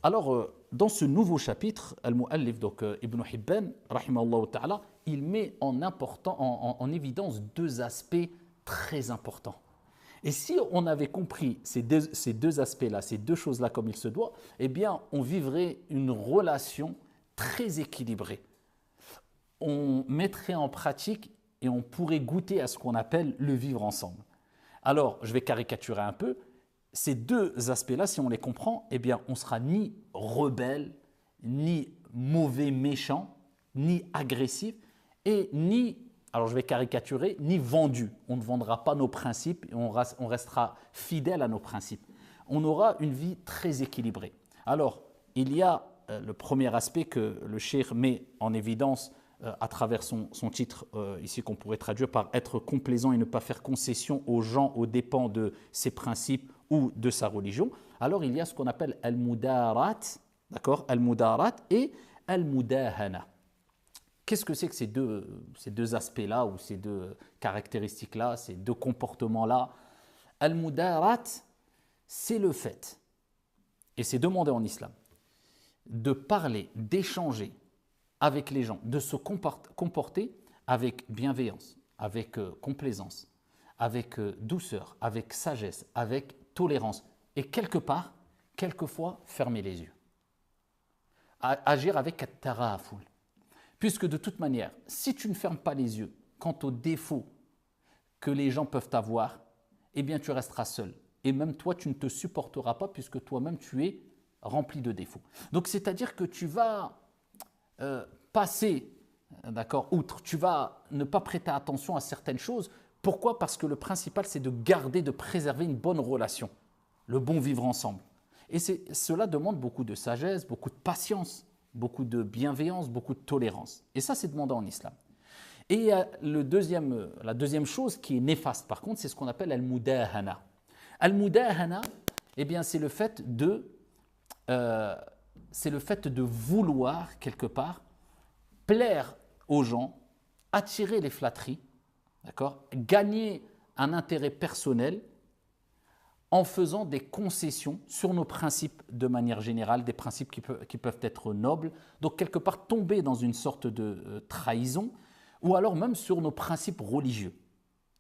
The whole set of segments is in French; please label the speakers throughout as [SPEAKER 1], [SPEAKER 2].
[SPEAKER 1] Alors, dans ce nouveau chapitre, Al-Mu'allif, donc Ibn Hibban, rahimahullah ta'ala, il met en évidence deux aspects très importants. Et si on avait compris ces deux aspects-là, ces deux choses-là comme il se doit, eh bien, on vivrait une relation très équilibrée. On mettrait en pratique et on pourrait goûter à ce qu'on appelle le vivre ensemble. Alors, je vais caricaturer un peu. Ces deux aspects-là, si on les comprend, eh bien, on sera ni rebelle, ni mauvais, méchant, ni agressif, et ni, alors je vais caricaturer, ni vendu. On ne vendra pas nos principes et on restera fidèle à nos principes. On aura une vie très équilibrée. Alors, il y a le premier aspect que le cheikh met en évidence à travers son titre, ici qu'on pourrait traduire par être complaisant et ne pas faire concession aux gens aux dépens de ses principes ou de sa religion. Alors il y a ce qu'on appelle al-mudarat, d'accord, al-mudarat et al-mudahana. Qu'est-ce que c'est que ces deux aspects-là ou ces deux caractéristiques-là, ces deux comportements-là? Al-mudarat, c'est le fait, et c'est demandé en islam, de parler, d'échanger avec les gens, de se comporter avec bienveillance, avec complaisance, avec douceur, avec sagesse, avec tolérance. Et quelque part, quelquefois, fermer les yeux. Agir avec at-taraful. Puisque de toute manière, si tu ne fermes pas les yeux quant aux défauts que les gens peuvent avoir, eh bien tu resteras seul. Et même toi, tu ne te supporteras pas puisque toi-même, tu es rempli de défauts. Donc, c'est-à-dire que tu vas passer, d'accord, outre, tu vas ne pas prêter attention à certaines choses. Pourquoi? Parce que le principal, c'est de garder, de préserver une bonne relation, le bon vivre ensemble. Et cela demande beaucoup de sagesse, beaucoup de patience, beaucoup de bienveillance, beaucoup de tolérance. Et ça, c'est demandé en islam. Et la deuxième chose qui est néfaste, par contre, c'est ce qu'on appelle al-mudahana. Al-mudahana, eh bien, c'est le fait de vouloir, quelque part, plaire aux gens, attirer les flatteries, d'accord, gagner un intérêt personnel en faisant des concessions sur nos principes de manière générale, des principes qui peuvent être nobles, donc quelque part tomber dans une sorte de trahison, ou alors même sur nos principes religieux.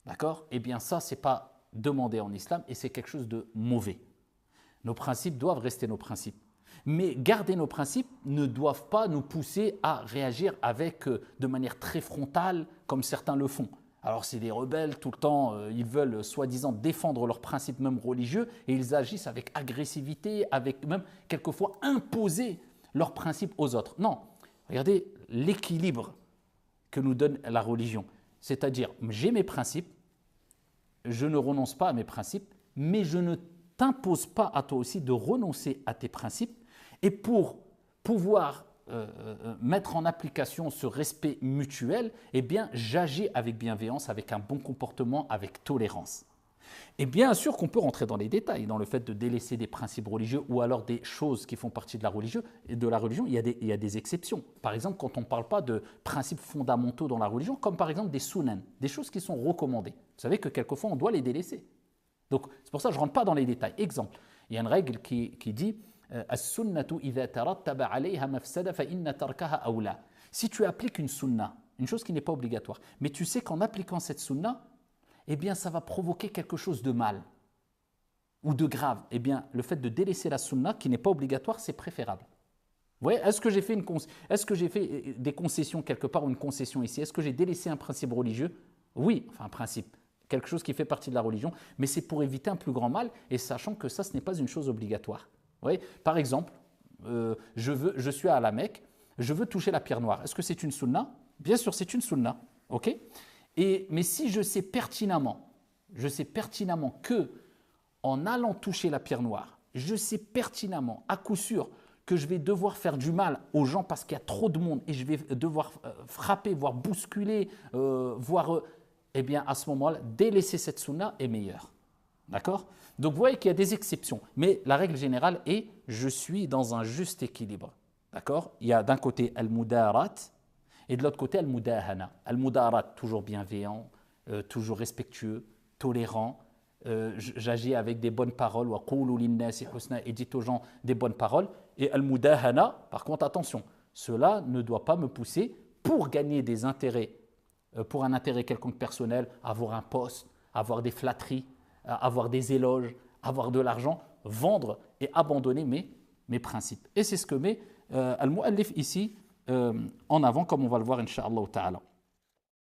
[SPEAKER 1] D'accord? Eh bien ça, ce n'est pas demandé en islam et c'est quelque chose de mauvais. Nos principes doivent rester nos principes. Mais garder nos principes ne doivent pas nous pousser à réagir de manière très frontale, comme certains le font. Alors c'est des rebelles, tout le temps, ils veulent soi-disant défendre leurs principes même religieux et ils agissent avec agressivité, avec même quelquefois imposer leurs principes aux autres. Non, regardez l'équilibre que nous donne la religion. C'est-à-dire, j'ai mes principes, je ne renonce pas à mes principes, mais je ne t'impose pas à toi aussi de renoncer à tes principes. Et pour pouvoir mettre en application ce respect mutuel, eh bien, j'agis avec bienveillance, avec un bon comportement, avec tolérance. Et bien sûr qu'on peut rentrer dans les détails, dans le fait de délaisser des principes religieux ou alors des choses qui font partie de la religion. Il y a des exceptions. Par exemple, quand on ne parle pas de principes fondamentaux dans la religion, comme par exemple des sunan, des choses qui sont recommandées. Vous savez que quelquefois, on doit les délaisser. Donc, c'est pour ça que je ne rentre pas dans les détails. Exemple, il y a une règle qui dit si tu appliques une sunna, une chose qui n'est pas obligatoire, mais tu sais qu'en appliquant cette sunna, eh bien, ça va provoquer quelque chose de mal ou de grave. Eh bien, le fait de délaisser la sunna, qui n'est pas obligatoire, c'est préférable. Vous voyez, est-ce que j'ai fait des concessions quelque part ou une concession ici? Est-ce que j'ai délaissé un principe religieux? Oui, enfin un principe, quelque chose qui fait partie de la religion, mais c'est pour éviter un plus grand mal et sachant que ça, ce n'est pas une chose obligatoire. Vous voyez, par exemple, je suis à la Mecque, je veux toucher la pierre noire. Est-ce que c'est une sunna? Bien sûr, c'est une sunna. Ok? Mais si je sais pertinemment que en allant toucher la pierre noire, je sais pertinemment, à coup sûr, que je vais devoir faire du mal aux gens parce qu'il y a trop de monde et je vais devoir frapper, voire bousculer, eh bien à ce moment-là, délaisser cette sunna est meilleur. D'accord? Donc vous voyez qu'il y a des exceptions, mais la règle générale est je suis dans un juste équilibre. D'accord? Il y a d'un côté al-mudarat, et de l'autre côté, al-mudahana. Al-mudarat, toujours bienveillant, toujours respectueux, tolérant, j'agis avec des bonnes paroles, wa qulu linnasi husna, et dites aux gens des bonnes paroles. Et al-mudahana, par contre, attention, cela ne doit pas me pousser pour gagner des intérêts, pour un intérêt quelconque personnel, avoir un poste, avoir des flatteries, avoir des éloges, avoir de l'argent, vendre et abandonner mes principes. Et c'est ce que met al-muallif ici en avant, comme on va le voir, incha'Allah ta'ala.